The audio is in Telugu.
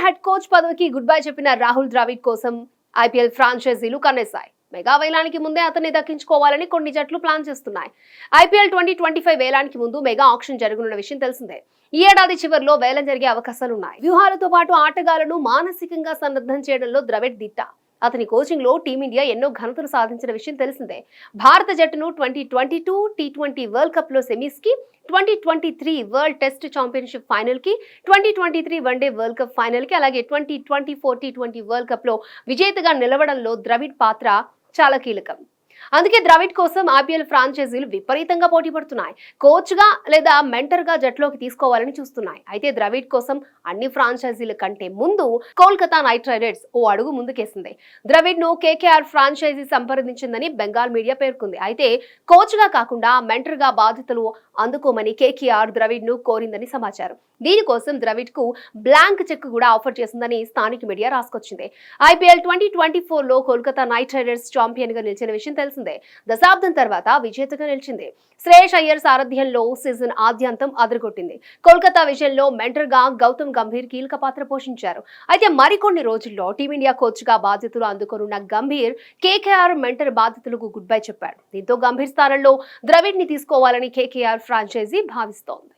హెడ్ కోచ్ పదవికి గుడ్ బై చెప్పిన రాహుల్ ద్రావిడ్ కోసం ఐపీఎల్ ఫ్రాంచైజీలు కన్నేశాయి. మెగా వేలానికి ముందే అతన్ని దక్కించుకోవాలని కొన్ని జట్లు ప్లాన్ చేస్తున్నాయి. ఐపీఎల్ 2025 వేలానికి ముందు మెగా ఆక్షన్ జరగనున్న విషయం తెలిసిందే. ఈ ఏడాది చివరిలో వేలం జరిగే అవకాశాలున్నాయి. వ్యూహాలతో పాటు ఆటగాళ్లను మానసికంగా సన్నద్ధం చేయడంలో ద్రవిడ్ దిట్ట. అతని కోచింగ్ లో టీమిండియా ఎన్నో ఘనతలు సాధించిన విషయం తెలిసిందే. భారత జట్టును 2022 టీ20 వరల్డ్ కప్ లో సెమీస్ కి, 2023 వరల్డ్ టెస్ట్ ఛాంపియన్షిప్ ఫైనల్ కి, 2023 వన్డే వరల్డ్ కప్ ఫైనల్ కి, అలాగే 2024 టీ20 వరల్డ్ కప్ లో విజేతగా నిలవడంలో ద్రవిడ్ పాత్ర చాలా కీలకం. అందుకే ద్రవిడ్ కోసం ఐపీఎల్ ఫ్రాంచైజీలు విపరీతంగా పోటీ పడుతున్నాయి. కోచ్ గా లేదా మెంటర్ గా జట్లోకి తీసుకోవాలని చూస్తున్నాయి. అయితే ద్రవిడ్ కోసం అన్ని ఫ్రాంచైజీల కంటే ముందు కోల్కతా నైట్ రైడర్స్ ఓ అడుగు ముందుకేసింది. ద్రవిడ్ ను కేకేఆర్ ఫ్రాంచైజీ సంప్రదించిందని బెంగాల్ మీడియా పేర్కొంది. అయితే కోచ్ గా కాకుండా మెంటర్ గా బాధ్యతలు అందుకోమని కేకేఆర్ ద్రవిడ్ ను కోరిందని సమాచారం. దీనికోసం ద్రవిడ్ కు బ్లాంక్ చెక్ కూడా ఆఫర్ చేసిందని స్థానిక మీడియా రాసుకొచ్చింది. ఐపీఎల్ 2024 లో కోల్కతా నైట్ రైడర్స్ ఛాంపియన్ గా నిలిచిన విషయం తెలిసిందే. దశాబ్దం తర్వాత విజేతగా నిలిచింది. శ్రేయస్ అయ్యర్ సారథ్యంలో సీజన్ ఆద్యంతం అదరగొట్టింది. కోల్కతా విజయంలో మెంటర్ గా గౌతమ్ గంభీర్ కీలక పాత్ర పోషించారు. అయితే మరికొన్ని రోజుల్లో టీమిండియా కోచ్ గా బాధ్యతలు అందుకోనున్న గంభీర్ కేకేఆర్ మెంటర్ బాధ్యతలకు గుడ్ బై చెప్పాడు. దీంతో గంభీర్ స్థానంలో ద్రవిడ్ ని తీసుకోవాలని కేకేఆర్ ఫ్రాంచైజీ భావిస్తోంది.